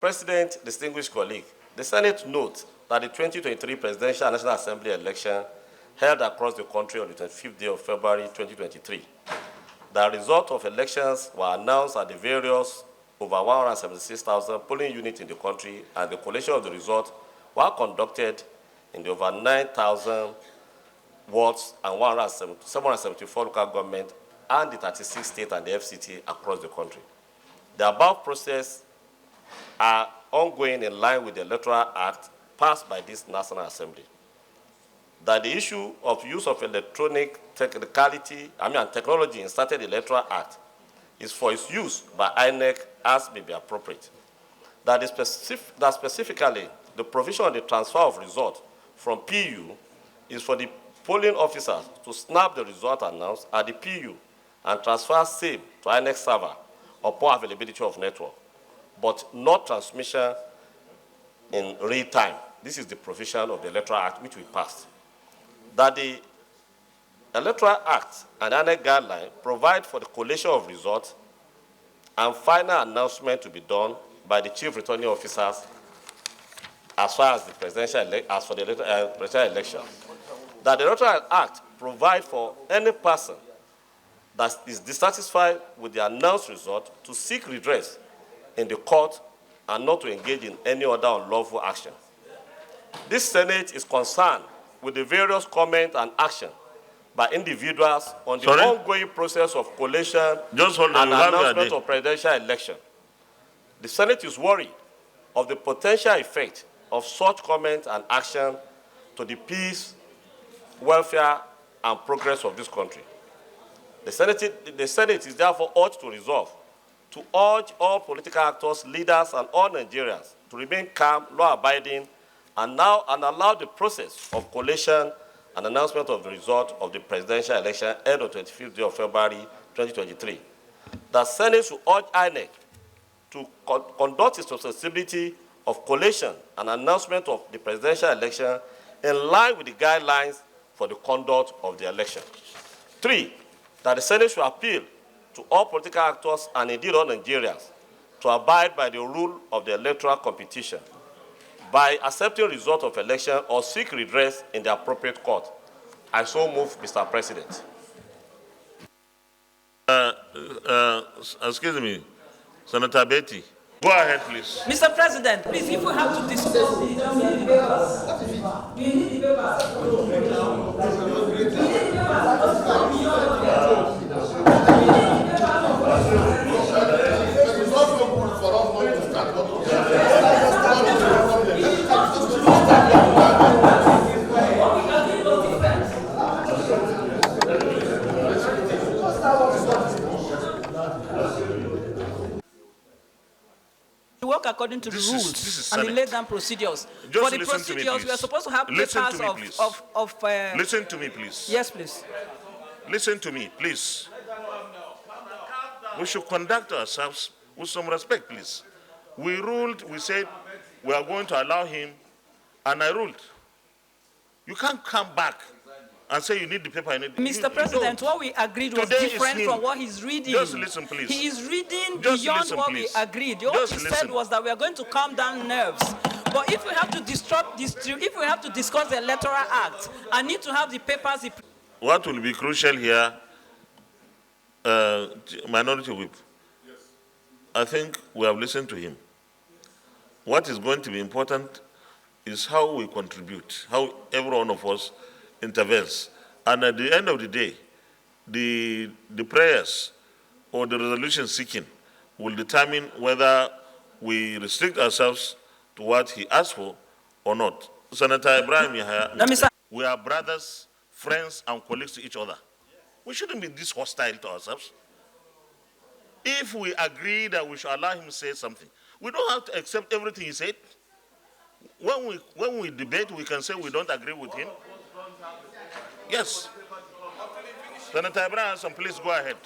President, distinguished colleague, the Senate notes that the 2023 Presidential and National Assembly election held across the country on the 25th day of February 2023. The result of elections were announced at the various over 176,000 polling units in the country, and the collation of the results were conducted in the over 9,000 wards and 774 local government and the 36 states and the FCT across the country. The above process are ongoing in line with the Electoral Act passed by this National Assembly. That the issue of use of electronic technology in started the Electoral Act is for its use by INEC as may be appropriate. That specifically the provision of the transfer of results from PU is for the polling officers to snap the result announced at the PU and transfer same to INEC server upon availability of network, but not transmission in real time. This is the provision of the Electoral Act which we passed. That the Electoral Act and INEC guideline provide for the collation of results and final announcement to be done by the chief returning officers as far as the presidential election. That the Electoral Act provides for any person that is dissatisfied with the announced result to seek redress in the court and not to engage in any other unlawful action. This Senate is concerned with the various comments and actions by individuals on the ongoing process of collation and announcement of presidential election. The Senate is worried of the potential effect of such comments and action to the peace, welfare, and progress of this country. The Senate is therefore urged to resolve to urge all political actors, leaders, and all Nigerians to remain calm, law-abiding, and allow the process of collation and announcement of the result of the presidential election held on 25th day of February 2023. The Senate should urge INEC to conduct its responsibility of collation and announcement of the presidential election in line with the guidelines for the conduct of the election. 3, that the Senate should appeal to all political actors and indeed all Nigerians to abide by the rule of the electoral competition by accepting result of election or seek redress in the appropriate court. I so move, Mr. President. Excuse me, Senator Betty. Go ahead, please. Mr. President, please, if we have to discuss work according to the rules and the laid down procedures. For the procedures, we are supposed to have papers Listen to me, please. Yes, please. Listen to me, please. We should conduct ourselves with some respect, please. We ruled, we said we are going to allow him, and I ruled. You can't come back and say you need the paper. Mr. President, what we agreed was different from what he's reading. Just listen, please. He is reading beyond what we agreed. What he said was that we are going to calm down nerves. But if we have to if we have to discuss the Electoral Act, I need to have the papers. What will be crucial here, Minority Whip, I think we have listened to him. What is going to be important is how we contribute, how every one of us intervenes. And at the end of the day, the prayers or the resolution seeking will determine whether we restrict ourselves to what he asked for or not. Senator Ibrahim Yahya, we are brothers, friends, and colleagues to each other. We shouldn't be this hostile to ourselves. If we agree that we should allow him to say something, we don't have to accept everything he said. When we debate, we can say we don't agree with him. Yes. Senator Ibrahim, please go ahead.